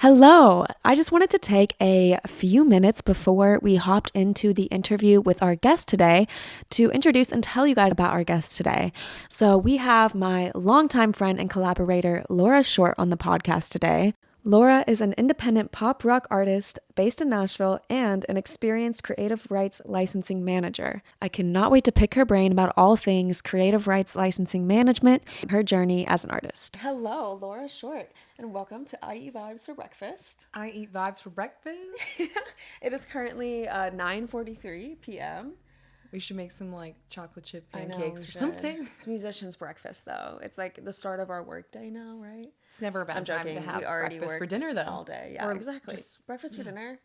Hello. I just wanted to take a few minutes before we hopped into the interview with our guest today to introduce and tell you guys about our guest today. So we have my longtime friend and collaborator, Laura Short, on the podcast today. Laura is an independent pop rock artist based in Nashville and an experienced creative rights licensing manager. I cannot wait to pick her brain about all things creative rights licensing management, her journey as an artist. Hello, Laura Short, and welcome to I Eat Vibes for Breakfast. I eat vibes for breakfast. It is currently 9:43 p.m. We should make some like chocolate chip I know, pancakes we or should. something. It's musician's breakfast, though. It's like the start of our workday now, right? It's never a bad I'm time joking. to have We already breakfast worked for dinner though. all day. Yeah, Or exactly. just- Breakfast for dinner,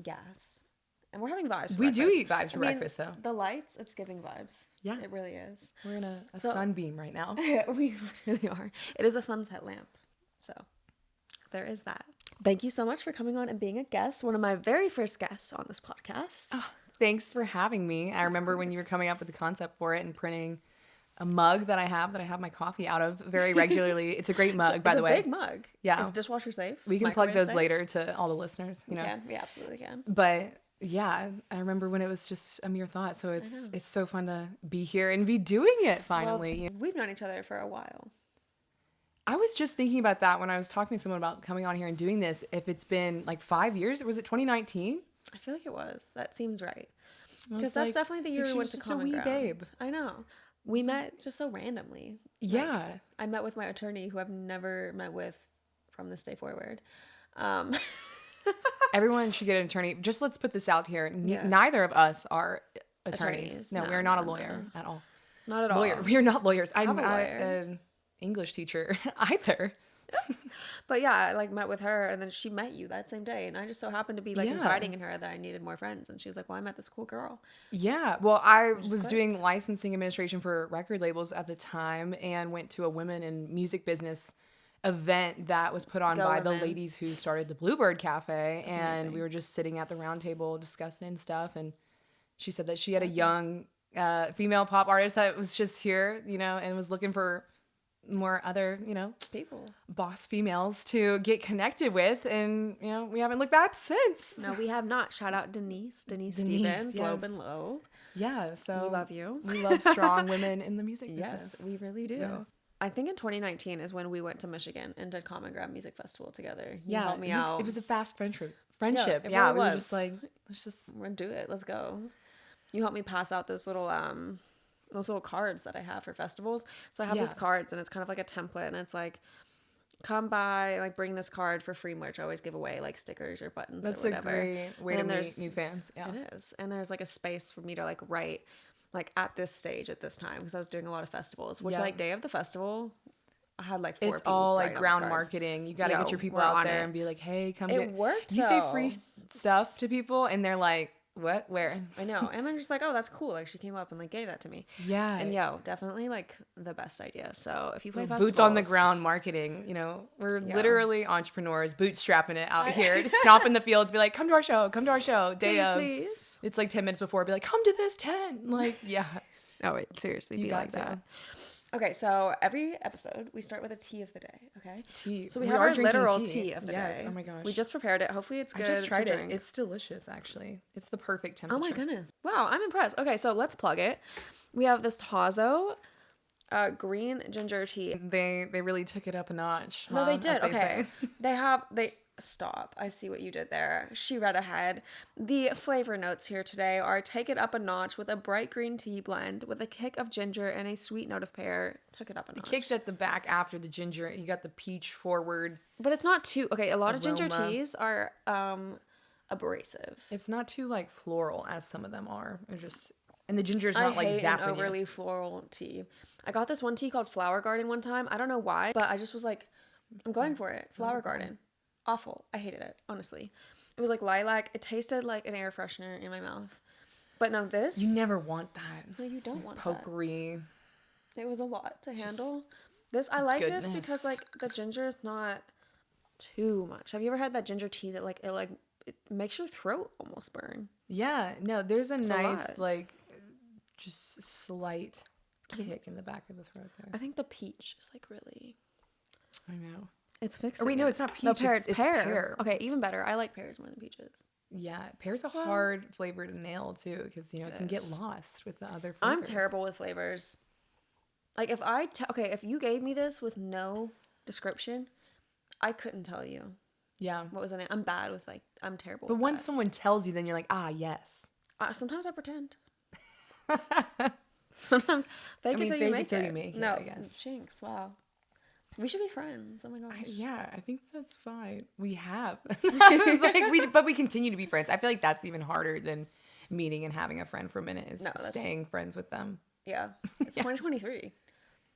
gas. And we're having vibes for We breakfast. do eat vibes for breakfast though. The lights, it's giving vibes. Yeah. It really is. We're in a So- sunbeam right now. We really are. It is a sunset lamp. So there is that. Thank you so much for coming on and being a guest. One of my very first guests on this podcast. Oh, thanks for having me. I remember when you were coming up with the concept for it and printing a mug that I have my coffee out of very regularly. It's a great mug, by the way. It's a big mug. Yeah. It's dishwasher safe. We can plug microwave those safe. later to all the listeners, you know. We can. We absolutely can. But yeah, I remember when it was just a mere thought. So it's so fun to be here and be doing it finally. Well, we've known each other for a while. I was just thinking about that when I was talking to someone about coming on here and doing this. If it's been like 5 years, was it 2019? I feel like it was. That seems right. I was Because that's like, definitely the it's year we like went she to was just a Common wee Ground. babe. I know. We met just so randomly. Yeah. I met with my attorney, who I've never met with from this day forward. Everyone should get an attorney. Just let's put this out here. Yeah. Neither of us are attorneys. Attorneys. No, No, we're not a no, lawyer at all. Not at all. We are not lawyers. I'm Have a not lawyer. an English teacher either. But yeah, I like met with her, and then she met you that same day, and I just so happened to be like Yeah. confiding in her that I needed more friends, and she was like, "Well, I met this cool girl." Yeah. Well, I was clicked. doing licensing administration for record labels at the time and went to a women in music business event that was put on Go by women. the ladies who started the Bluebird Cafe. And amazing. we were just sitting at the round table discussing and stuff. And she said that she had a young female pop artist that was just here, you know, and was looking for more other, you know, People. boss females to get connected with. And, you know, we haven't looked back since. No, we have not. Shout out Denise Denise, Stevens, yes. Loeb and Loeb. Yeah. So We love you. We love strong women in the music Yes, business. we really do. Yes. I think in 2019 is when we went to Michigan and did Common Ground Music Festival together. You Yeah, helped me out. It was a fast friendship. it Yeah, really we were was. just like, let's just. We're gonna do it. Let's go. You helped me pass out those little cards that I have for festivals. So I have Yeah. these cards, and it's kind of like a template, and it's like, come by, like bring this card for free merch. I always give away like stickers or buttons That's or a whatever. great way to And meet there's- new fans. Yeah, It is. And there's like a space for me to like write like at this stage at this time, because I was doing a lot of festivals, which Yeah. like day of the festival, I had like 4 it's people all write like on these ground cards. marketing. You got to Yo, get your people we're out on there it. and be like, hey, come It get. worked, You say though. free stuff to people, and they're like, what? Where? I know. And I'm just like, oh, that's cool. Like she came up and like gave that to me. Yeah. And definitely like the best idea. So if you play We're festivals, boots on the ground marketing. You know, we're Yeah. literally entrepreneurs, bootstrapping it out here, stomping the fields, be like, come to our show, day please, of. please. It's like 10 minutes before, be like, come to this tent. Like, yeah. Oh wait, seriously, You be got like to. that. Okay, so every episode we start with a tea of the day. Okay. Tea. So we We have are our drinking literal tea. tea of the Yes, day. oh my gosh. We just prepared it. Hopefully it's good. I just tried to it. drink. It's delicious, actually. It's the perfect temperature. Oh my goodness. Wow, I'm impressed. Okay, so let's plug it. We have this Tazo Green Ginger Tea. They really took it up a notch. No, huh, they did. as Okay. say. They stop. I see what you did there. She read ahead. The flavor notes here today are take it up a notch with a bright green tea blend with a kick of ginger and a sweet note of pear. Took it up a notch. Kicks at the back after the ginger. You got the peach forward. But it's not too okay, a lot of ginger Aroma. teas are abrasive. It's not too like floral as some of them are. It's just and the ginger's not I like hate zapping an overly you. floral tea. I got this one tea called Flower Garden one time. I don't know why, but I just was like, I'm going for it. Flower Garden. Awful. I hated it, honestly. It was like lilac. It tasted like an air freshener in my mouth. But no, this. You never want that. No, you don't want that. Potpourri. It was a lot to handle. This I like this goodness. because like the ginger is not too much. Have you ever had that ginger tea that like it makes your throat almost burn? Yeah. No, there's a a nice lot. like just slight kick in the back of the throat there. I think the peach is like really. I know. It's fixing Or wait, no, it. it's not peach. No, pear. It's It's pear. pear. Okay, even better. I like pears more than peaches. Yeah, pear's a hard flavor to nail too, because it can get lost with the other flavors. I'm terrible with flavors. Like if you gave me this with no description, I couldn't tell you. Yeah. What was in it? I'm bad with I'm terrible. But with once that. someone tells you, then you're like, ah, yes. Sometimes I pretend. Sometimes fake it till you make it. No, I guess. jinx. Wow. We should be friends. Oh my gosh. Yeah, I think that's fine. We have. But we continue to be friends. I feel like that's even harder than meeting and having a friend for a minute is staying friends with them. Yeah. It's 2023.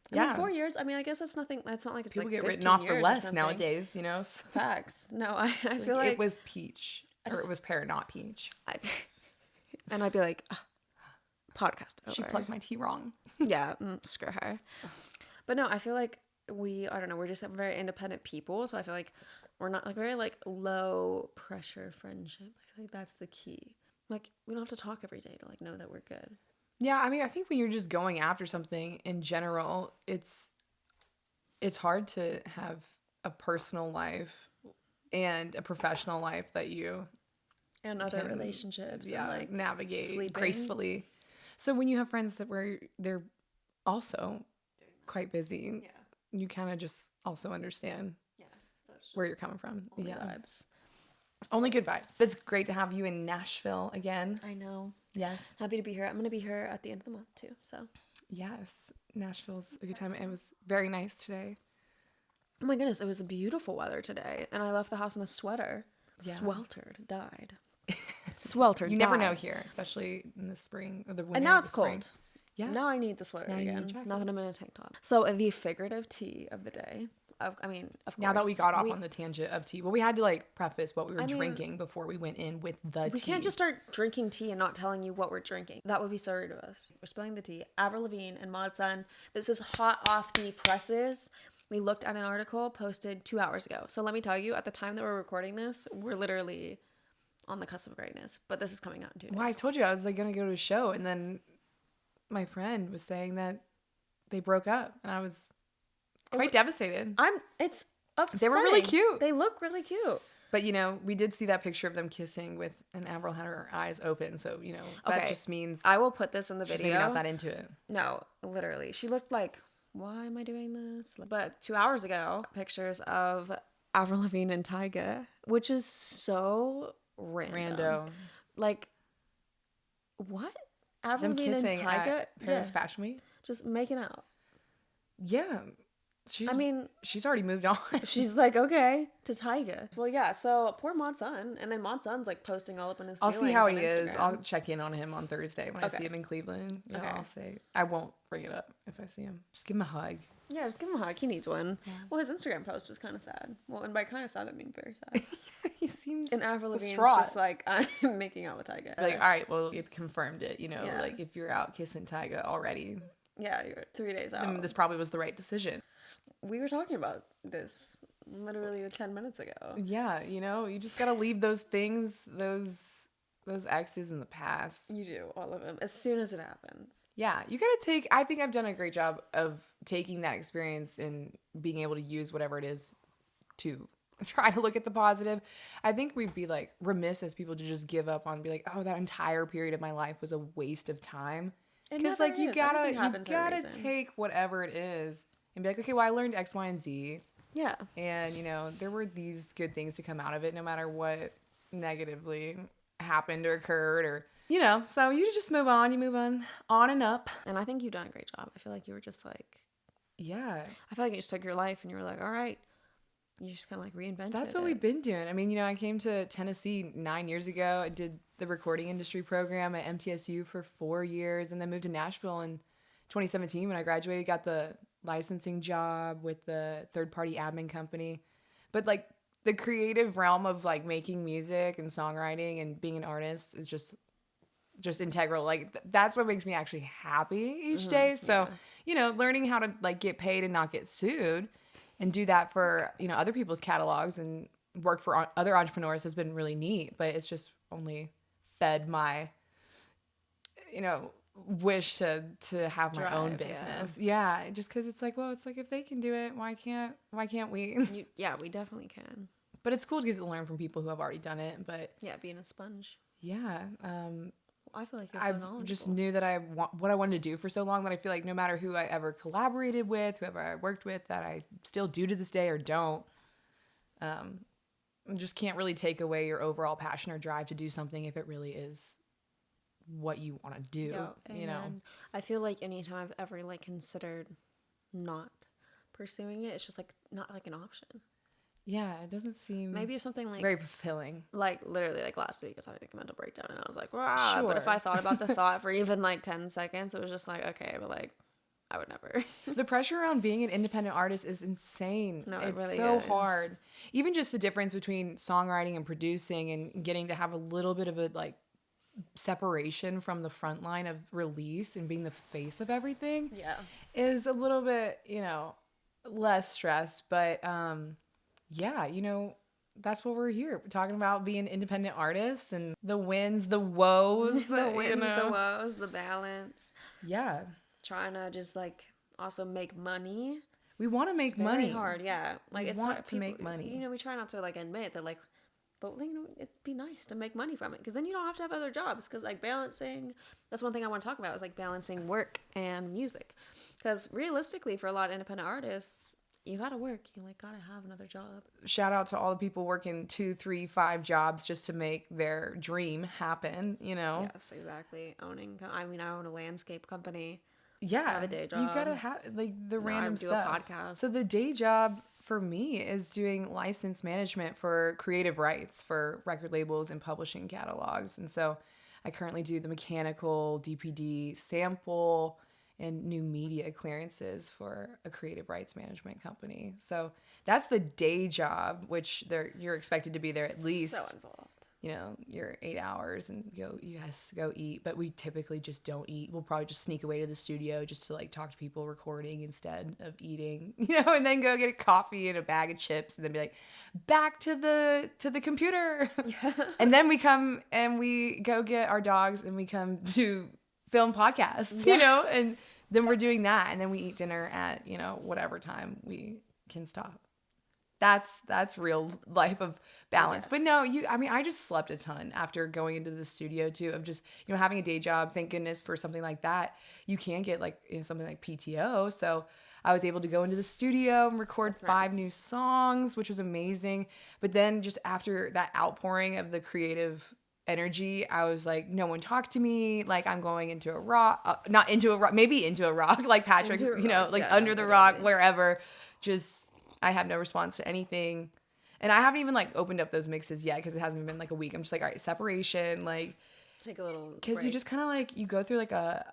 I mean, 4 years. I mean, I guess that's nothing. That's not like it's people like get written off for less nowadays, Facts. No, I feel like it was peach or it was pear, not peach. And I'd be like, podcast over. She plugged my tea wrong. Yeah, screw her. But no, I feel like I don't know, we're just very independent people, so I feel like we're not very low pressure friendship. I feel like that's the key. Like we don't have to talk every day to know that we're good. Yeah, I mean, I think when you're just going after something in general, it's hard to have a personal life and a professional life that you and other relationships and navigate sleeping gracefully. So when you have friends where they're also quite busy, you kind of just also understand where you're coming from. Vibes. Only good vibes. It's great to have you in Nashville again. I know. Yes. Happy to be here. I'm going to be here at the end of the month too. So. Yes. Nashville's a good time. It was very nice today. Oh my goodness. It was beautiful weather today. And I left the house in a sweater. Yeah. Sweltered. Died. Sweltered. You never know here, especially in the spring or the winter. And now it's cold. Yeah. Now I need the sweater again. Now that I'm in a tank top. So the figurative tea of the day. Of course. Now that we got off on the tangent of tea, well, we had to preface what we were drinking before we went in with the tea. We can't just start drinking tea and not telling you what we're drinking. That would be so rude of us. We're spilling the tea. Avril Levine and Mod Sun. This is hot off the presses. We looked at an article posted 2 hours ago. So let me tell you, at the time that we're recording this, we're literally on the cusp of greatness. But this is coming out in 2 days. Well, I told you I was going to go to a show, and then my friend was saying that they broke up, and I was quite devastated. It's upsetting. They were really cute. They look really cute. But, we did see that picture of them kissing and Avril had her eyes open. So, that just means I will put this in the video. She's maybe not that into it. No, literally. She looked like, why am I doing this? But 2 hours ago, pictures of Avril Lavigne and Tyga, which is so random. What? Avril Lavigne and Tyga? At Paris Fashion Week? Just making out. Yeah. She's already moved on. She's like, okay, to Tyga. Well, yeah, so poor Mod Sun. And then Mod Sun's posting all up in his I'll see how he Instagram. is. I'll check in on him on Thursday when I see him in Cleveland. Okay. I'll say, I won't bring it up if I see him. Just give him a hug. Yeah, just give him a hug. He needs one. Yeah. Well, his Instagram post was kind of sad. Well, and by kind of sad, I mean very sad. He seems and Avril Lavigne's just I'm making out with Tyga. All right, well, it confirmed it, if you're out kissing Tyga already. Yeah, you're 3 days out. And this probably was the right decision. We were talking about this literally 10 minutes ago. Yeah, you just got to leave those things, those exes in the past. You do, all of them, as soon as it happens. Yeah, you got to I think I've done a great job of taking that experience and being able to use whatever it is to try to look at the positive. I think we'd be remiss as people to just give up on, be like, oh, that entire period of my life was a waste of time. Because you gotta take whatever it is and be like, okay, well, I learned X, Y, and Z. Yeah. And, there were these good things to come out of it, no matter what negatively happened or occurred or, so you just move on. You move on and up. And I think you've done a great job. I feel like you were just yeah. I feel like you just took your life and you were like, all right. You just kind of reinvented it. That's what we've been doing. I mean, I came to Tennessee 9 years ago. I did the recording industry program at MTSU for 4 years and then moved to Nashville in 2017 when I graduated, got the licensing job with the third-party admin company. But the creative realm of making music and songwriting and being an artist is just integral. That's what makes me actually happy each day. So, learning how to get paid and not get sued and do that for, other people's catalogs and work for other entrepreneurs has been really neat. But it's just only fed my, wish to have my own Drive, business. Yeah, just because it's like, well, it's like if they can do it, why can't we? Yeah, we definitely can. But it's cool to get to learn from people who have already done it. But Yeah, being a sponge. yeah, I feel like you're so I knowledgeable. just knew that what I wanted to do for so long that I feel like no matter who I ever collaborated with, whoever I worked with, that I still do to this day or don't, just can't really take away your overall passion or drive to do something if it really is what you want to do. I feel like anytime I've ever like considered not pursuing it, it's just like not like an option. Yeah, it doesn't seem maybe if something like very fulfilling. Like literally like last week I was having like a mental breakdown and I was like, wow. Sure. But if I thought about the thought for even like 10 seconds, it was just like, okay, but like I would never. The pressure around being an independent artist is insane. No, it it's really so is. hard. Even just the difference between songwriting and producing and getting to have a little bit of a like separation from the front line of release and being the face of everything is a little bit, less stress. But yeah, that's what we're here. We're talking about being independent artists and the wins, the woes. The wins, the woes, the balance. Yeah. Trying to just like also make money. We want to make money. Very hard, yeah. Like it's want to make money. We try not to like admit that like, but it'd be nice to make money from it because then you don't have to have other jobs. Because like balancing, that's one thing I want to talk about is like balancing work and music. Because realistically, for a lot of independent artists, you gotta work. You like gotta have another job. Shout out to all the people working 2, 3, 5 jobs just to make their dream happen. Yes, exactly. I own a landscape company. Yeah, I have a day job. You gotta have like the random stuff. I do a podcast. So the day job for me is doing license management for creative rights for record labels and publishing catalogs. And so I currently do the mechanical, DPD, sample, and new media clearances for a creative rights management company. So that's the day job, which you're expected to be there at least. So involved. You're 8 hours and go eat, but we typically just don't eat. We'll probably just sneak away to the studio just to like talk to people recording instead of eating, and then go get a coffee and a bag of chips and then be like, back to the computer. And then we come and we go get our dogs and we come to film podcasts, and then we're doing that. And then we eat dinner at, whatever time we can stop. That's real life of balance. Yes. But no, I just slept a ton after going into the studio too, of just, having a day job. Thank goodness for something like that. You can get like something like PTO. So I was able to go into the studio and record 5 new songs, which was amazing. But then just after that outpouring of the creative energy, I was like, no one talked to me. Like I'm going into a rock, not into a rock, maybe into a rock, like Patrick, under the rock, wherever. Just, I have no response to anything. And I haven't even like opened up those mixes yet because it hasn't been like a week. I'm just like, all right, separation, like take a little because you just kind of like you go through like an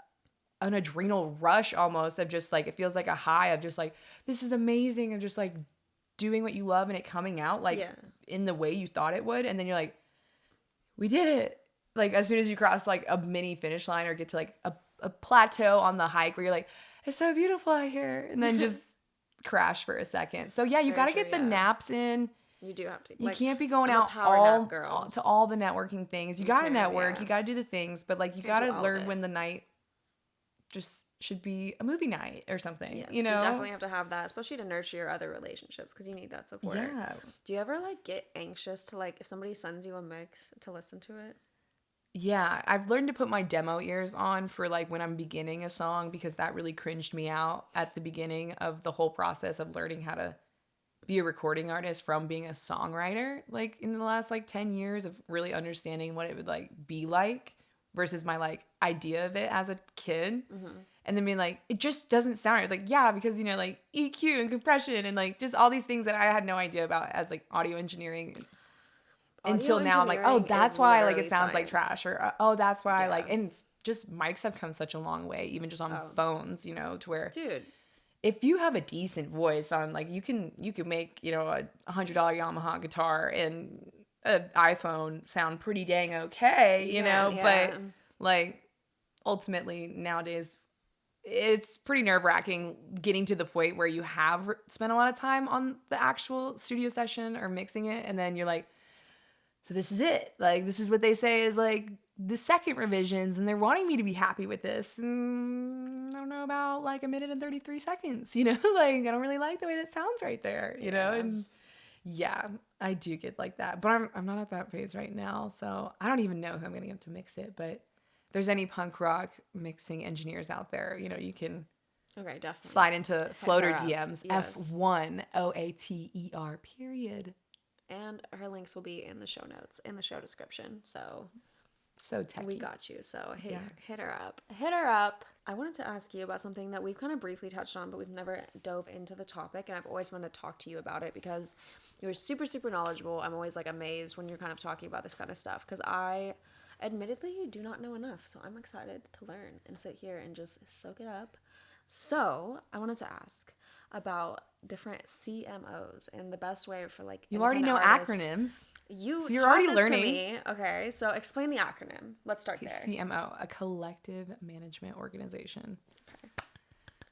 adrenal rush almost of just like it feels like a high of just like this is amazing of just like doing what you love and it coming out like in the way you thought it would. And then you're like, we did it. Like as soon as you cross like a mini finish line or get to like a plateau on the hike where you're like, it's so beautiful out here. And then just crash for a second. So yeah, you got to get the naps in. You do have to. You can't be going out to all the networking things. You got to network. You got to do the things, but like you got to learn when the night just should be a movie night or something. Yes, you definitely have to have that, especially to nurture your other relationships because you need that support. Yeah. Do you ever like get anxious to like if somebody sends you a mix to listen to it? Yeah, I've learned to put my demo ears on for like when I'm beginning a song because that really cringed me out at the beginning of the whole process of learning how to be a recording artist from being a songwriter. Like in the last like 10 years of really understanding what it would like be like versus my like idea of it as a kid. Mm-hmm. And then being like, it just doesn't sound right. It's like, yeah, because like EQ and compression and like just all these things that I had no idea about as like audio engineering. Until now, I'm like, oh, that's why like it sounds like trash, or oh, that's why like, and it's just mics have come such a long way, even just on phones, to where, dude, if you have a decent voice on, like, you can make a $100 Yamaha guitar and an iPhone sound pretty dang okay, but like ultimately nowadays it's pretty nerve-wracking getting to the point where you have spent a lot of time on the actual studio session or mixing it, and then you're like, so this is it. Like, this is what they say is like the second revisions, and they're wanting me to be happy with this. I don't know about like a minute and 33 seconds, you know, like I don't really like the way that sounds right there, you know? And yeah, I do get like that, but I'm not at that phase right now. So I don't even know who I'm going to get to mix it, but if there's any punk rock mixing engineers out there, you know, you can Okay, definitely. slide into Floater her up. DMs, Yes. f1oater, period. And her links will be in the show notes, in the show description. So Techy. we got you. So hit her up. Hit her up. I wanted to ask you about something that we've kind of briefly touched on, but we've never dove into the topic. And I've always wanted to talk to you about it because you're super, super knowledgeable. I'm always like amazed when you're kind of talking about this kind of stuff because I admittedly do not know enough. So I'm excited to learn and sit here and just soak it up. So I wanted to ask about different CMOs and the best way for like you already know artists. Acronyms. You're already this learning. to me. Okay, so explain the acronym. Let's start there. CMO, a collective management organization. Okay.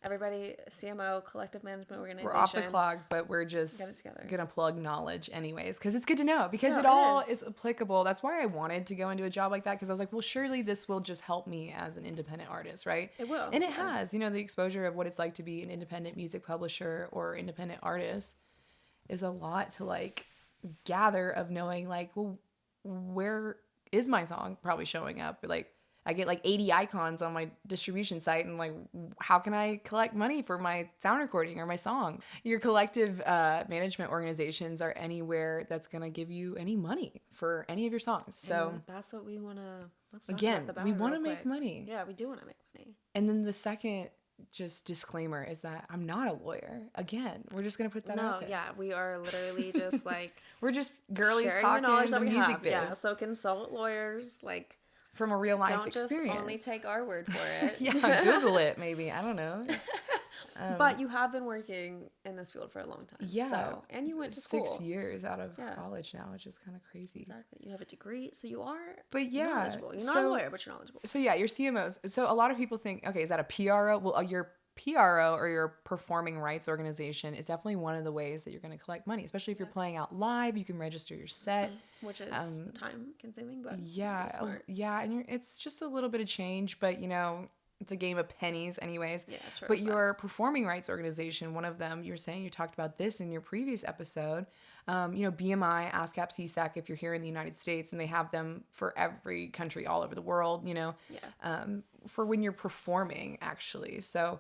Everybody, CMO, collective management organization. We're off the clock, but we're just gonna plug knowledge anyways because it's good to know because it all is applicable. That's why I wanted to go into a job like that because I was like, well, surely this will just help me as an independent artist, right? It will, and it has. You know, the exposure of what it's like to be an independent music publisher or independent artist is a lot to like gather of knowing like, well, where is my song probably showing up? Like I get like 80 icons on my distribution site and like, how can I collect money for my sound recording or my song? Your collective management organizations are anywhere that's going to give you any money for any of your songs. So and that's what we want to, again, we want to make money. Yeah, we do want to make money. And then the second just disclaimer is that I'm not a lawyer. Again, we're just going to put that out there. Yeah, we are literally just like we're just girlies talking the music biz. Yeah, so consult lawyers like from a real life experience. Don't just only take our word for it. Yeah, Google it maybe. I don't know. But you have been working in this field for a long time. Yeah. So, and you went to school. 6 years out of college now, which is kind of crazy. Exactly. You have a degree, so you are knowledgeable. You're not a lawyer, but you're knowledgeable. So yeah, your CMOs. So a lot of people think, okay, is that a PRO? Well, your PRO or your performing rights organization is definitely one of the ways that you're going to collect money, especially if you're playing out live. You can register your set. Which is time consuming, but smart. And it's just a little bit of change, but you know, it's a game of pennies anyways. Yeah, true. But your performing rights organization, one of them, you were saying you talked about this in your previous episode, you know, BMI, ASCAP, CSAC, if you're here in the United States, and they have them for every country all over the world, you know, for when you're performing actually. So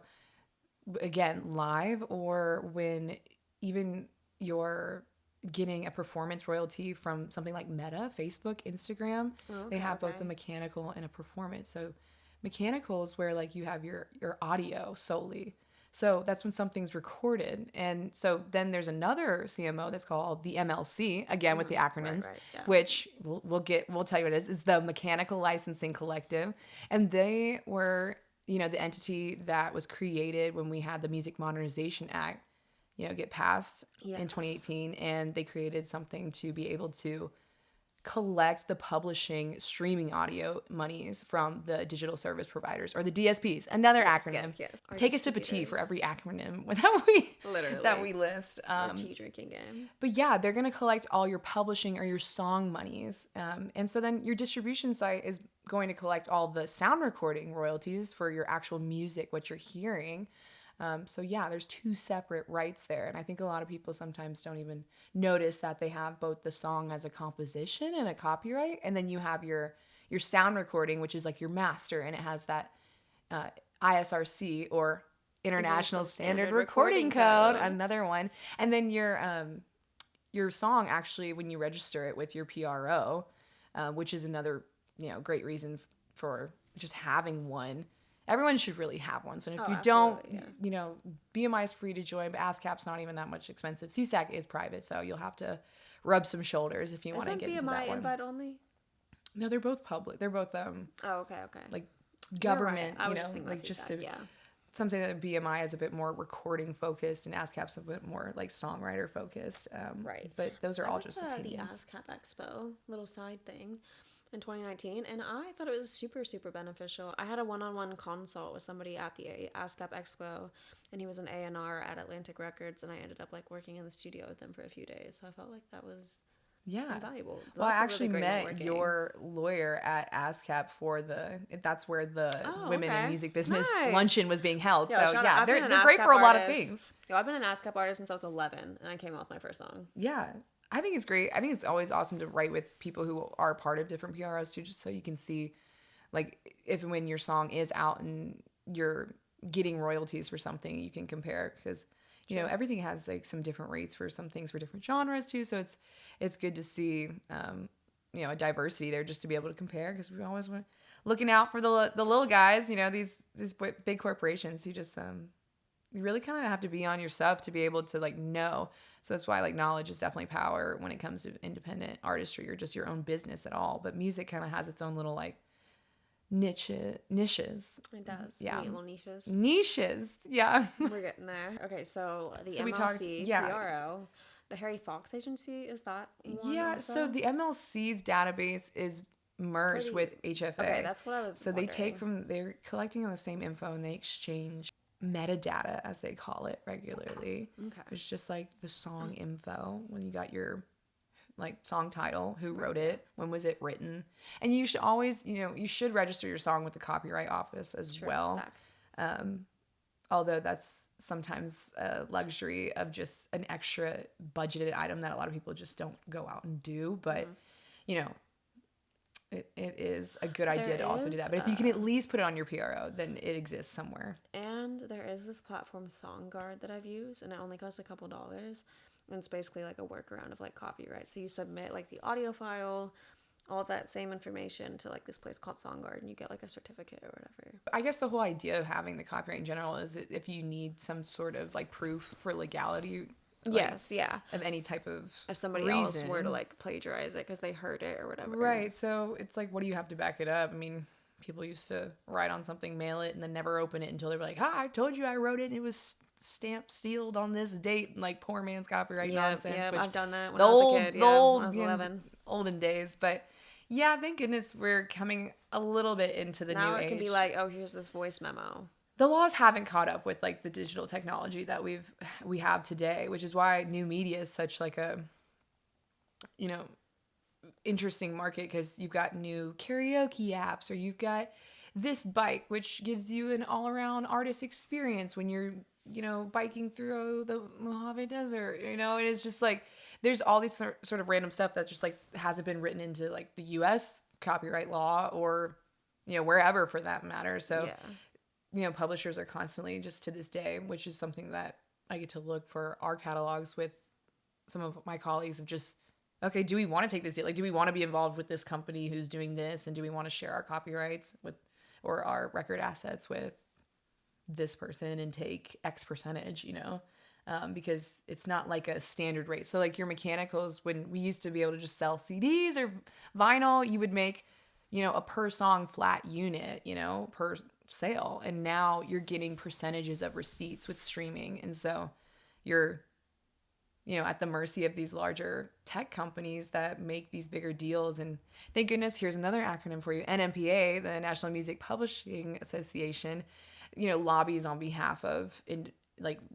again, live or when even you're getting a performance royalty from something like Meta, Facebook, Instagram, they have both a mechanical and a performance. So mechanical is where like you have your audio solely. So that's when something's recorded. And so then there's another CMO that's called the MLC, again with the acronyms, which we'll tell you what it is. It's the Mechanical Licensing Collective. And they were, you know, the entity that was created when we had the Music Modernization Act, you know, get passed in 2018. And they created something to be able to collect the publishing streaming audio monies from the digital service providers or the DSPs. Another acronym. Take a sip of tea for every acronym that we list. Tea drinking game. But yeah, they're going to collect all your publishing or your song monies. And so then your distribution site is going to collect all the sound recording royalties for your actual music, what you're hearing. So yeah, there's two separate rights there. And I think a lot of people sometimes don't even notice that they have both the song as a composition and a copyright. And then you have your sound recording, which is like your master. And it has that ISRC or International Standard Recording Code, another one. And then your song actually, when you register it with your PRO, which is another, you know, great reason for just having one. Everyone should really have one. So if you don't, you know, BMI is free to join, but ASCAP's not even that much expensive. CSAC is private, so you'll have to rub some shoulders if you want to get into that one. Isn't BMI invite only? No, they're both public. They're both okay. Like government, right. you know, like just something that BMI is a bit more recording focused and ASCAP's a bit more like songwriter focused. Right. But those are all just the opinions. ASCAP Expo, little side thing. In 2019, and I thought it was super, super beneficial. I had a one-on-one consult with somebody at the ASCAP Expo, and he was an A&R at Atlantic Records, and I ended up like working in the studio with them for a few days. So I felt like that was Yeah. and valuable. Well, I That's a actually really great met networking. your lawyer at ASCAP that's where the Women in okay. Music Business Nice. luncheon was being held. Yo, So shout out. yeah, I've been they're an great ASCAP for a lot of artist. things. Yo, I've been an ASCAP artist since I was 11, and I came off my first song. Yeah. I think it's great. I think it's always awesome to write with people who are part of different PROs too, just so you can see, like, if and when your song is out and you're getting royalties for something, you can compare, because you know everything has like some different rates for some things for different genres too. So it's good to see a diversity there, just to be able to compare, because we always want looking out for the little guys. You know, these big corporations. You really kind of have to be on your stuff to be able to like know. So that's why like knowledge is definitely power when it comes to independent artistry or just your own business at all. But music kind of has its own little like niches. It does. Yeah. Little niches. Niches. Yeah. We're getting there. Okay, so the So we MLC, talked- yeah. PRO, the Harry Fox agency, is that one Yeah. also? So the MLC's database is merged with HFA. Okay, that's what I was So wondering. they're collecting on the same info, and they exchange metadata, as they call it, regularly. Okay. It's just like the song info, when you got your like song title, who wrote it, when was it written, and you should always, you should register your song with the Copyright Office as well. Facts. Although that's sometimes a luxury of just an extra budgeted item that a lot of people just don't go out and do, but it is a good idea to also do that. But if you can at least put it on your PRO, then it exists somewhere. And there is this platform, SongGuard, that I've used, and it only costs a couple dollars. And it's basically like a workaround of like copyright. So you submit like the audio file, all that same information to like this place called SongGuard, and you get like a certificate or whatever. I guess the whole idea of having the copyright in general is that if you need some sort of like proof for legality. Like, Yes, yeah. Of any type of If somebody else were to like plagiarize it because they heard it or whatever. Right. So it's like, what do you have to back it up? I mean, people used to write on something, mail it, and then never open it until they were like, "Hi, I told you I wrote it, and it was stamped, sealed on this date," and like poor man's copyright nonsense. Yeah, which I've done that when I was a kid. Yeah, when I was 11. Olden days. But yeah, thank goodness we're coming a little bit into the Now new age. it can be like, oh, here's this voice memo. The laws haven't caught up with like the digital technology that we have today, which is why new media is such like a interesting market, because you've got new karaoke apps, or you've got this bike, which gives you an all-around artist experience when you're biking through the Mojave Desert. It is just like there's all these sort of random stuff that just like hasn't been written into like the US copyright law, or wherever for that matter. So publishers are constantly, just to this day, which is something that I get to look for our catalogs with some of my colleagues, of just, okay, do we want to take this deal? Like, do we want to be involved with this company who's doing this? And do we want to share our copyrights with, or our record assets with this person and take X percentage, because it's not like a standard rate. So like your mechanicals, when we used to be able to just sell CDs or vinyl, you would make, a per song flat unit, per sale. And now you're getting percentages of receipts with streaming. And so you're, at the mercy of these larger tech companies that make these bigger deals. And thank goodness, here's another acronym for you. NMPA, the National Music Publishing Association, lobbies on behalf of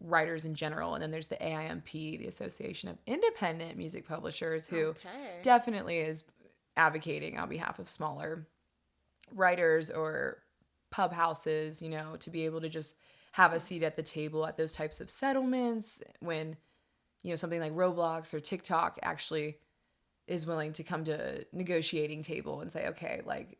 writers in general. And then there's the AIMP, the Association of Independent Music Publishers, who definitely is advocating on behalf of smaller writers or pub houses, to be able to just have a seat at the table at those types of settlements when, something like Roblox or TikTok actually is willing to come to a negotiating table and say, okay, like,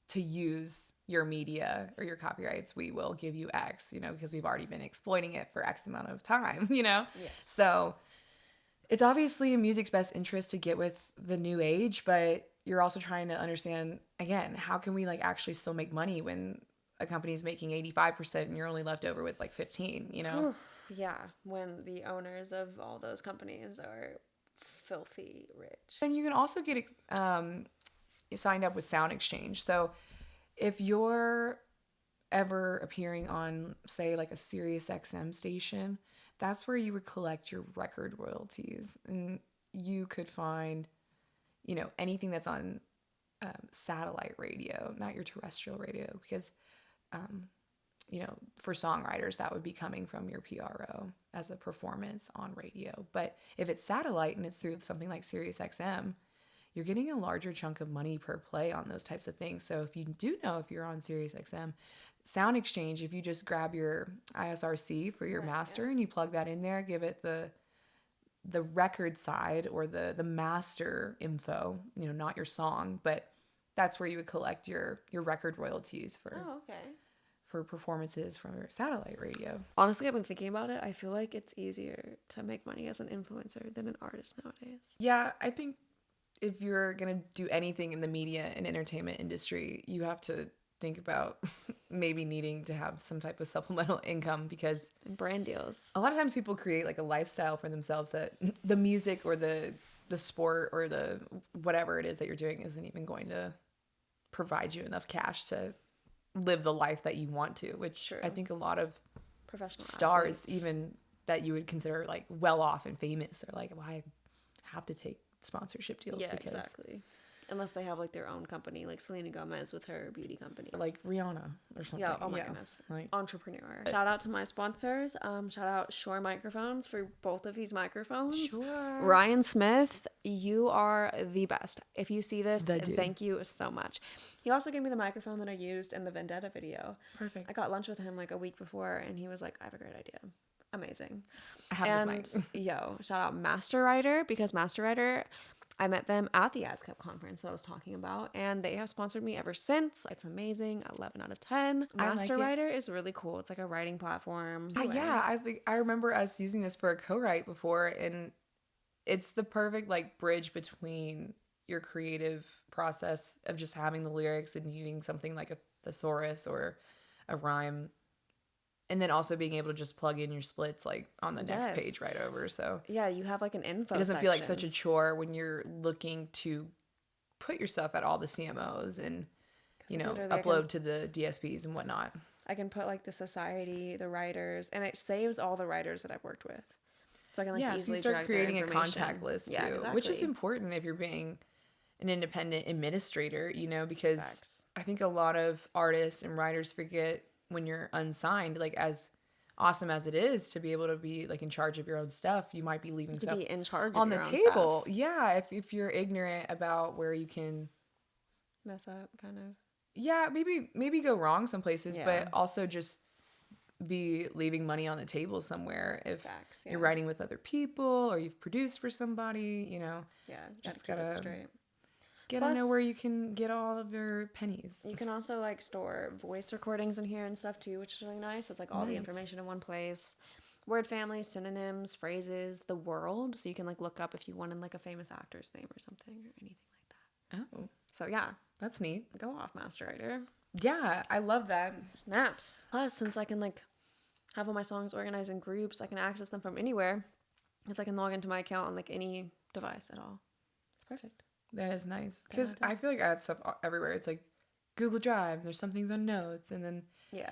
to use your media or your copyrights, we will give you X, because we've already been exploiting it for X amount of time, Yes. So it's obviously in music's best interest to get with the new age, but you're also trying to understand, again, how can we like actually still make money when a company's making 85% and you're only left over with like 15, Yeah, when the owners of all those companies are filthy rich. And you can also get signed up with Sound Exchange. So if you're ever appearing on, say, like a Sirius XM station, that's where you would collect your record royalties. And you could find, anything that's on satellite radio, not your terrestrial radio, because you know, for songwriters, that would be coming from your PRO as a performance on radio. But if it's satellite and it's through something like Sirius XM, you're getting a larger chunk of money per play on those types of things. So if you do know if you're on Sirius XM, Sound Exchange, if you just grab your ISRC for your master and you plug that in there, give it the record side or the master info, you know, not your song, but that's where you would collect your record royalties for performances from your satellite radio. Honestly, I've been thinking about it. I feel like it's easier to make money as an influencer than an artist nowadays. Yeah, I think if you're going to do anything in the media and entertainment industry, you have to think about maybe needing to have some type of supplemental income, because and brand deals. A lot of times people create like a lifestyle for themselves that the music or the sport or the whatever it is that you're doing isn't even going to provide you enough cash to live the life that you want to, which I think a lot of professional stars, athletes, even that you would consider like well off and famous, are like, well, I have to take sponsorship deals. Yeah, because exactly. Unless they have like their own company, like Selena Gomez with her beauty company, like Rihanna or something. Yeah, oh my goodness, like entrepreneur. Shout out to my sponsors. Shout out Shure Microphones for both of these microphones. Sure. Ryan Smith, you are the best. If you see this, thank you so much. He also gave me the microphone that I used in the Vendetta video. Perfect. I got lunch with him like a week before, and he was like, "I have a great idea." Amazing. I have this mic. Yo, shout out Master Writer, because Master Writer, I met them at the ASCAP conference that I was talking about, and they have sponsored me ever since. It's amazing. 11 out of 10. Master Writer is really cool. It's like a writing platform. Yeah, I remember us using this for a co-write before, and it's the perfect like bridge between your creative process of just having the lyrics and needing something like a thesaurus or a rhyme, and then also being able to just plug in your splits like on the next page right over. So yeah, you have like an info It doesn't section. feel like such a chore when you're looking to put your stuff at all the CMOs and, you know, upload to the DSPs and whatnot. I can put like the society, the writers, and it saves all the writers that I've worked with. So I can like easily so you start creating a contact list too, exactly. which is important if you're being an independent administrator, you know, because I think a lot of artists and writers forget when you're unsigned, like as awesome as it is to be able to be like in charge of your own stuff, you might be leaving stuff be in charge on of the your table. Own stuff. Yeah, if you're ignorant about where you can mess up, kind of. Yeah, maybe go wrong some places, but also just be leaving money on the table somewhere if you're writing with other people or you've produced for somebody, you know. Yeah, just gotta keep it straight. Gotta know where you can get all of your pennies. You can also like store voice recordings in here and stuff too, which is really nice. It's like all the information in one place. Word families, synonyms, phrases, the world. So you can like look up if you wanted like a famous actor's name or something or anything like that. Oh. So yeah. That's neat. Go off, Master Writer. Yeah, I love that. Snaps. Plus, since I can like have all my songs organized in groups, I can access them from anywhere. Because I can log into my account on like any device at all. It's perfect. That is nice. Because I feel like I have stuff everywhere. It's like Google Drive. There's some things on notes. And then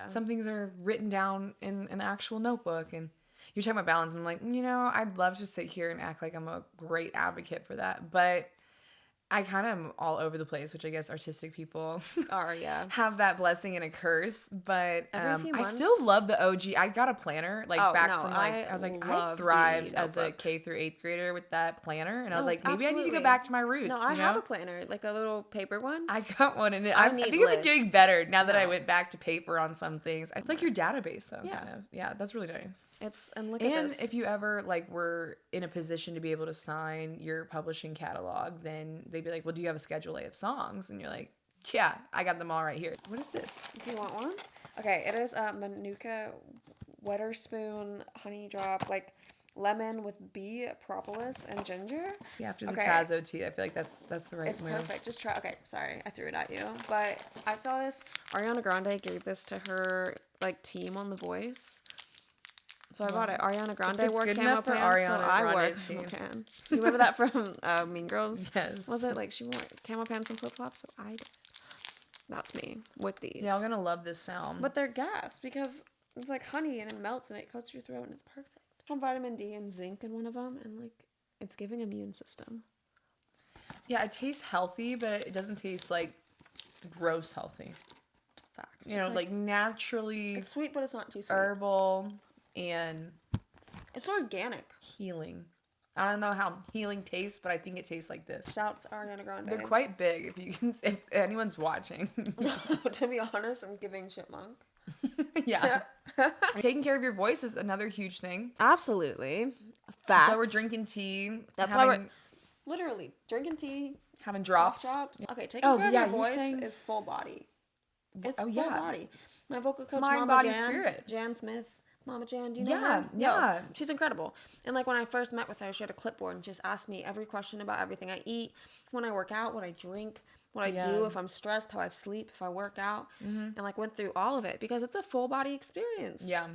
some things are written down in an actual notebook. And you're talking about balance. And I'm like, you know, I'd love to sit here and act like I'm a great advocate for that. But I kind of am all over the place, which I guess artistic people have that blessing and a curse. But I still love the OG. I got a planner from I was like, I thrived as a K through 8th grader with that planner. And I was like, maybe I need to go back to my roots. No, I have a planner, like a little paper one. I got one. And I think I've been doing better now that I went back to paper on some things. It's like your database though, kind of. Yeah, that's really nice. And look at this. And if you ever like were in a position to be able to sign your publishing catalog, then they'd be like, well, do you have a Schedule A of songs? And you're like, yeah, I got them all right here. What is this? Do you want one? Okay, it is Manuka Weatherspoon Honey Drop, like lemon with bee, propolis, and ginger. See, after the Tazo tea, I feel like that's the right move. It's perfect. Just try. Okay, sorry, I threw it at you. But I saw this. Ariana Grande gave this to her like team on The Voice. So I bought it. Ariana Grande wore camo pants, so I wore camo pants. You remember that from Mean Girls? Yes. Was it like she wore camo pants and flip-flops? So I did. That's me with these. Yeah, I'm going to love this sound. But they're gas because it's like honey and it melts and it coats your throat and it's perfect. I have vitamin D and zinc in one of them and like it's giving immune system. Yeah, it tastes healthy, but it doesn't taste like gross healthy. Facts. you know, like naturally. It's sweet, but it's not too sweet. Herbal and it's organic. Healing. I don't know how healing tastes, but I think it tastes like this. Shouts Ariana Grande. They're quite big. If anyone's watching. To be honest, I'm giving chipmunk. Yeah. Taking care of your voice is another huge thing. Absolutely. Facts. So we're drinking tea. That's why we're literally drinking tea. Having drops. Okay, taking care of your voice is full body. It's full body. My vocal coach, Mind, Mama body, Jan, spirit. Jan Smith. Mama Jan, do you know her? Yeah. She's incredible. And like when I first met with her, she had a clipboard and just asked me every question about everything I eat, when I work out, what I drink, what I do, if I'm stressed, how I sleep, if I work out, and like went through all of it because it's a full body experience. Yeah.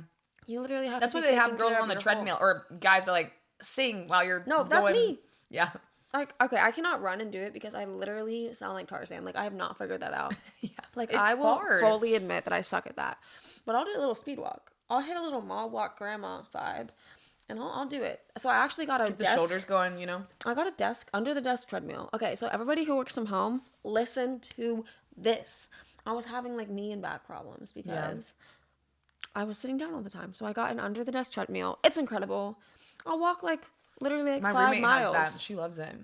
You literally have That's to why they have girls on the treadmill or guys are like sing while you're that's me. Yeah. Like, okay, I cannot run and do it because I literally sound like Tarzan. Like, I have not figured that out. Yeah. Like, it's I will hard. fully admit that I suck at that. But I'll do a little speed walk. I'll hit a little mall walk grandma vibe. And I'll do it. So I actually got a Keep desk. the shoulders going, you know? I got a desk, under the desk treadmill. Okay, so everybody who works from home, listen to this. I was having, like, knee and back problems because I was sitting down all the time. So I got an under the desk treadmill. It's incredible. I'll walk, like, literally, like, 5 miles. My roommate has that. She loves it.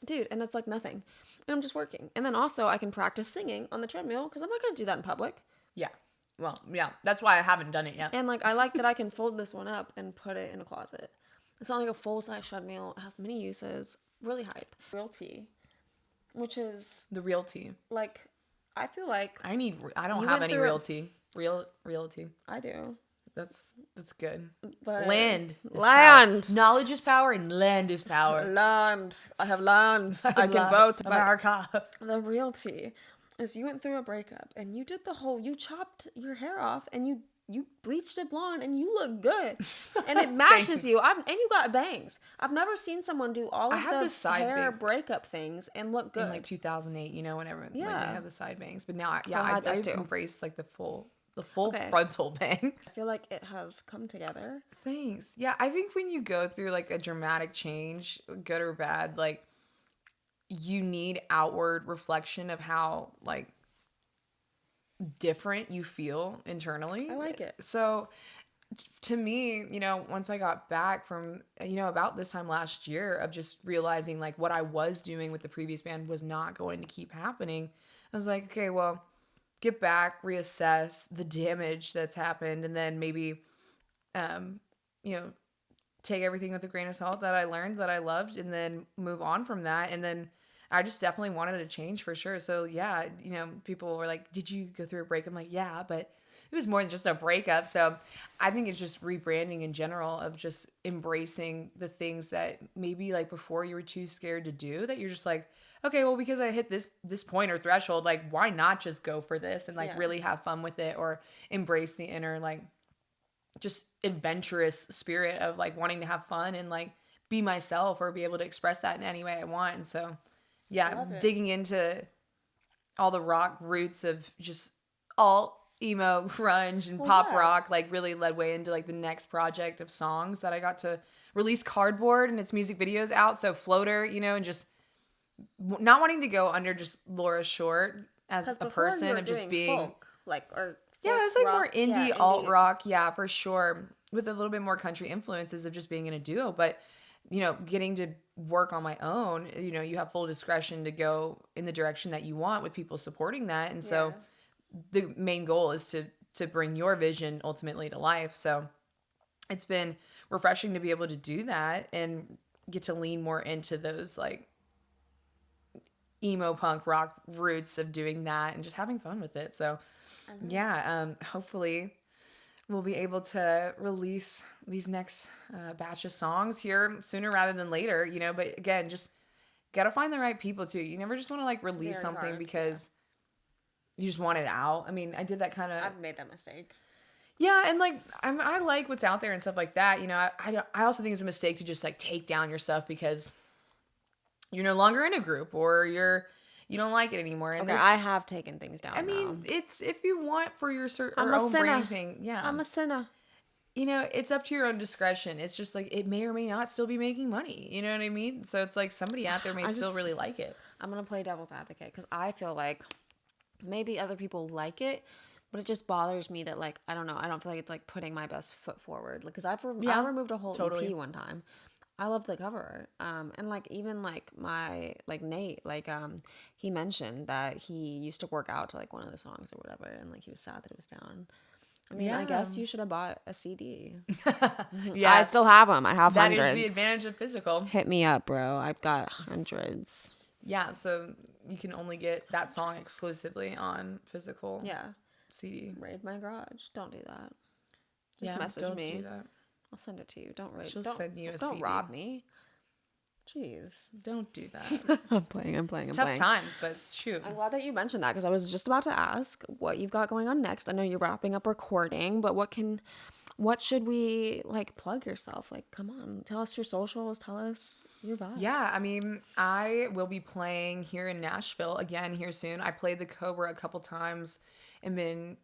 Dude, and it's like nothing. And I'm just working. And then also I can practice singing on the treadmill because I'm not going to do that in public. Yeah. Well, yeah. That's why I haven't done it yet. And like I like that I can fold this one up and put it in a closet. It's not like a full-size treadmill. It has many uses. Really hype. Real tea, which is... The real tea. Like, I feel like... I don't have any real tea. Real tea. I do. That's good. But land. Land. Power. Knowledge is power and land is power. Land. I have land. I can vote. America. The real tea is you went through a breakup and you did you chopped your hair off and you bleached it blonde and you look good. And it matches you. And you got bangs. I've never seen someone do all of the hair bangs. Breakup things and look good. In like 2008, you know, whenever they had the side bangs. But now, I've embraced like the full frontal bang. I feel like it has come together. Thanks. Yeah, I think when you go through like a dramatic change, good or bad, like you need outward reflection of how like different you feel internally. I like it. So to me, you know, once I got back from, you know, about this time last year of just realizing like what I was doing with the previous band was not going to keep happening, I was like, okay, well, get back, reassess the damage that's happened, and then maybe, you know, take everything with a grain of salt that I learned, that I loved, and then move on from that. And then I just definitely wanted a change for sure. So yeah, you know, people were like, did you go through a break? I'm like, yeah, but it was more than just a breakup. So I think it's just rebranding in general of just embracing the things that maybe like before you were too scared to do, that you're just like, okay, well, because I hit this point or threshold, like, why not just go for this and like really have fun with it, or embrace the inner, like, just adventurous spirit of like wanting to have fun and like be myself or be able to express that in any way I want. And so, yeah, digging into all the rock roots of just alt, emo, grunge, and pop rock, like really led way into like the next project of songs that I got to release Cardboard and its music videos out. So f1oater, you know, and just not wanting to go under just Laura Short as a person of just being folk, like, or it's like rock, more indie, alt rock, for sure, with a little bit more country influences of just being in a duo. But you know, getting to work on my own, you know, you have full discretion to go in the direction that you want with people supporting that. And so the main goal is to bring your vision ultimately to life. So it's been refreshing to be able to do that and get to lean more into those like emo punk rock roots of doing that and just having fun with it. So hopefully we'll be able to release these next batch of songs here sooner rather than later, you know. But again, just gotta find the right people too. You never just want to like release something because you just want it out. I mean, I did that kind of. I've made that mistake. Yeah, and like I like what's out there and stuff like that. You know, I also think it's a mistake to just like take down your stuff because you're no longer in a group or you don't like it anymore. And okay, I have taken things down. I mean, it's if you want for your I'm a own sinner. brand thing. Yeah, I'm a sinner. You know, it's up to your own discretion. It's just like it may or may not still be making money. You know what I mean? So it's like somebody out there may still really like it. I'm gonna play devil's advocate because I feel like maybe other people like it But it just bothers me that, like, I don't know. I don't feel like it's, like, putting my best foot forward. Because I removed a whole totally. EP one time. I love the cover. And, like, even, like, Nate, like, he mentioned that he used to work out to, like, one of the songs or whatever. And, like, he was sad that it was down. I mean, I guess you should have bought a CD. Yeah. I still have them. I have hundreds. That is the advantage of physical. Hit me up, bro. I've got hundreds. Yeah, so you can only get that song exclusively on physical CD. Raid my garage. Don't do that. Just message me. Don't do that. I'll send it to you. Don't raid. She'll send you a Don't CD. rob me. Jeez. Don't do that. I'm playing. It's tough times, but shoot. I'm glad that you mentioned that because I was just about to ask what you've got going on next. I know you're wrapping up recording, but what should we, like, plug yourself? Like, come on, tell us your socials, tell us your vibes. Yeah, I mean, I will be playing here in Nashville again here soon. I played the Cobra a couple times and been,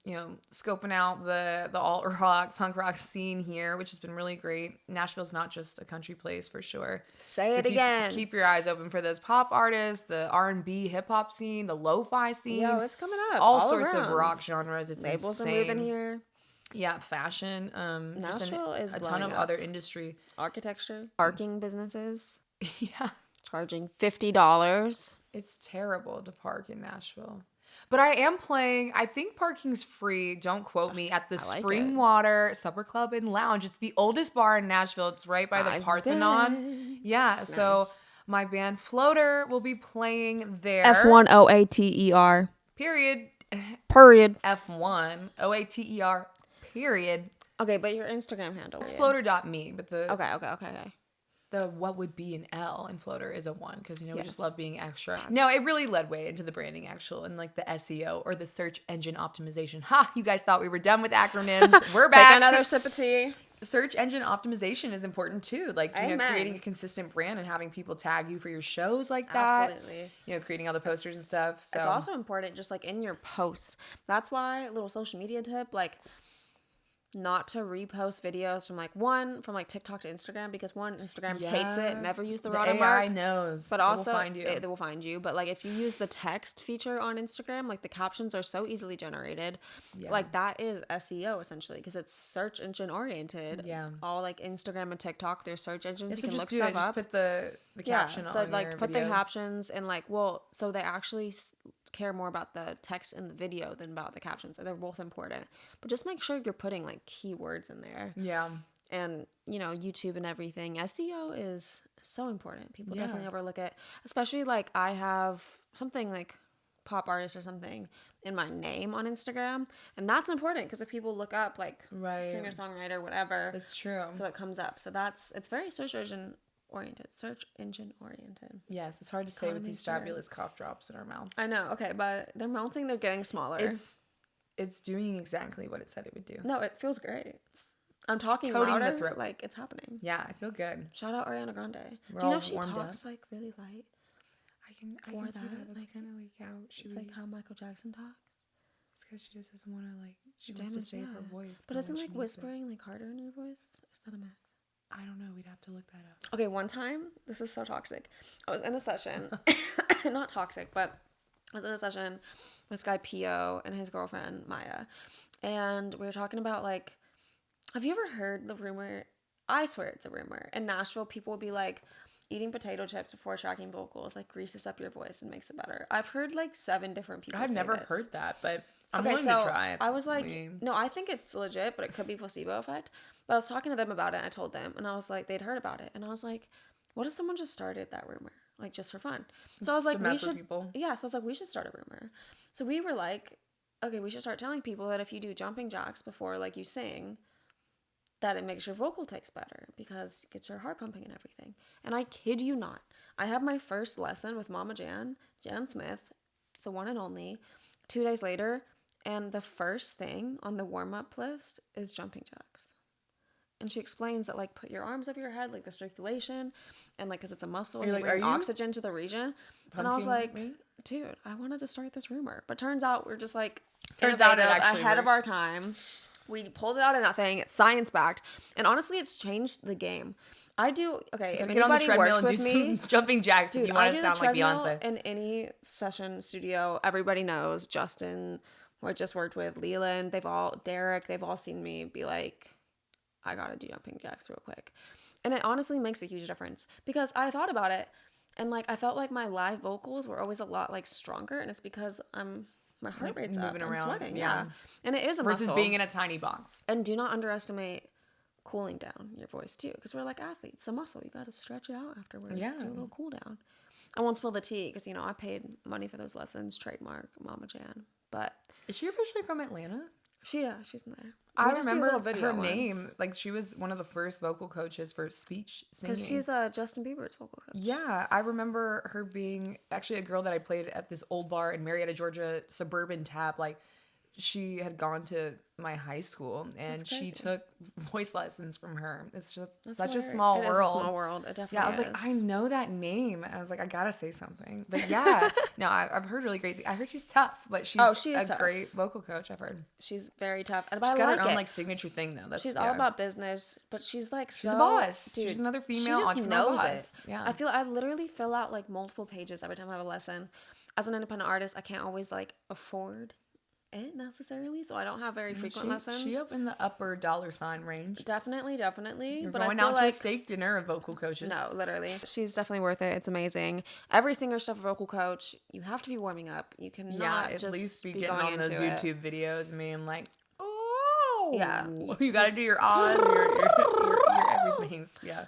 scoping out the alt rock, punk rock scene here, which has been really great. Nashville's not just a country place for sure. Say it again. Keep your eyes open for those pop artists, the R&B hip hop scene, the lo-fi scene. Yo, it's coming up. All sorts of rock genres. It's labels insane. are moving here. Yeah, fashion. Nashville is a ton of other industry. Architecture, parking businesses. Yeah. Charging $50. It's terrible to park in Nashville. But I am playing, I think parking's free, don't quote me, at the Springwater Supper Club and Lounge. It's the oldest bar in Nashville. It's right by the Parthenon. Yeah, that's so nice. My band f1oater will be playing there. f1oater. Period. f1oater. Period. Okay, but your Instagram handle. It's f1oater.me, but the... Okay. The what would be an L in f1oater is a 1 because, we just love being extra. No, it really led way into the branding and like the SEO or the search engine optimization. Ha! You guys thought we were done with acronyms. We're back. Take another sip of tea. Search engine optimization is important too. Like, creating a consistent brand and having people tag you for your shows like that. Absolutely. Creating all the posters and stuff. So it's also important just like in your posts. That's why, little social media tip, like, not to repost videos from TikTok to Instagram because Instagram hates it. Never use the watermark. AI knows, but also they will find you. But like if you use the text feature on Instagram, like the captions are so easily generated. Yeah. Like that is SEO essentially because it's search engine oriented. Yeah, all like Instagram and TikTok, they're search engines. Yeah, you can look stuff up. Just put the caption on. So like your put video. the captions and so they actually care more about the text in the video than about the captions. They're both important, but just make sure you're putting like keywords in there. Yeah. And YouTube and everything, SEO is so important. People definitely overlook it, especially like I have something like pop artist or something in my name on Instagram, and that's important because if people look up like singer songwriter whatever, that's true, so it comes up. So it's very search engine oriented. Yes, it's hard to say with these fabulous cough drops in our mouth. I know. Okay, but they're melting. They're getting smaller. It's doing exactly what it said it would do. No, it feels great. I'm talking coating louder, the throat. like it's happening. Yeah, I feel good. Shout out Ariana Grande. We're Do you know she talks up? like really light? I can see that. That's kind of like how she it's like how Michael Jackson talks. It's because she just doesn't want to she wants to save her voice. But isn't like whispering like harder in your voice? Is that a myth? I don't know. We'd have to look that up. Okay, one time, this is so toxic. I was in a session, not toxic, but I was in a session with this guy Pio and his girlfriend Maya, and we were talking about have you ever heard the rumor? I swear it's a rumor. In Nashville, people will be like, eating potato chips before tracking vocals greases up your voice and makes it better. I've heard 7 different people. I've never heard that, but I'm willing to try it. I was no, I think it's legit, but it could be placebo effect. But I was talking to them about it, and I told them, and I was like, they'd heard about it, and I was like, what if someone just started that rumor, just for fun? So I was like, we should. Yeah, so I was like, we should start a rumor. So we were like, okay, we should start telling people that if you do jumping jacks before you sing, that it makes your vocal takes better because it gets your heart pumping and everything. And I kid you not, I have my first lesson with Mama Jan Smith, the one and only, 2 days later, and the first thing on the warm-up list is jumping jacks. And she explains that put your arms over your head, the circulation, and because it's a muscle, and you bring oxygen to the region. And I was like, dude, I wanted to start this rumor, but turns out we're just ahead of our time. We pulled it out of nothing. It's science backed, and honestly, it's changed the game. If anybody works with me, jumping jacks, dude, if you want to sound like Beyonce. In any session studio, everybody knows Justin who I just worked with, Leland, Derek, they've all seen me be like, I gotta do jumping jacks real quick. And it honestly makes a huge difference because I thought about it and like I felt like my live vocals were always a lot like stronger, and it's because my heart rate's up, I'm sweating, yeah. And it is a versus muscle. being in a tiny box. And do not underestimate cooling down your voice too, because we're like athletes. It's a muscle. You got to stretch it out afterwards. Yeah. Do a little cool down. I won't spill the tea because, you know, I paid money for those lessons. Trademark Mama Jan. But is she officially from Atlanta? She's in there. I remember her name. Like, she was one of the first vocal coaches for speech singing. Because she's Justin Bieber's vocal coach. Yeah, I remember her being actually a girl that I played at this old bar in Marietta, Georgia, Suburban Tap. Like, she had gone to my high school and she took voice lessons from her. It's just such a small world. It is a small world. It definitely is. Yeah, I was like, I know that name. And I was like, I gotta say something. But yeah, no, I've heard really great things. I heard she's tough, but she's a great vocal coach, I've heard. She's very tough. She's got her own like signature thing though. She's all about business, but she's like she's a boss. Dude, she's another female entrepreneur knows boss. It. Yeah. I literally fill out like multiple pages every time I have a lesson. As an independent artist, I can't always like afford it necessarily, so I don't have very frequent lessons. She up in the upper $sign range. Definitely. You're going out to a steak dinner of vocal coaches. No, literally. She's definitely worth it. It's amazing. Every singer should have a vocal coach. You have to be warming up. You cannot at just least be getting on those YouTube videos and being like, oh, yeah, you gotta do your ahs, your everything. Yeah.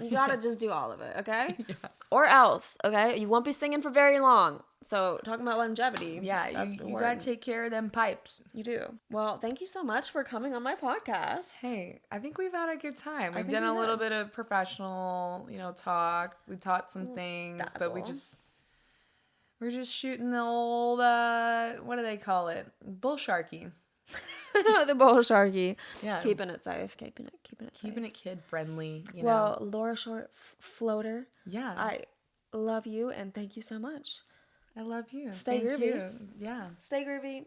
You gotta just do all of it, okay? Yeah. Or else, okay? You won't be singing for very long. So, talking about longevity. Yeah, you gotta take care of them pipes. You do. Well, thank you so much for coming on my podcast. Hey, I think we've had a good time. We've done a little bit of professional, talk. We taught some things, but we're just shooting the old, what do they call it? Bull sharky. The bull sharky. Yeah. Keeping it safe. Keeping it safe. Keeping it kid friendly. Well, Laura Short f1oater. Yeah. I love you and thank you so much. I love you. Stay groovy. Yeah. Stay groovy.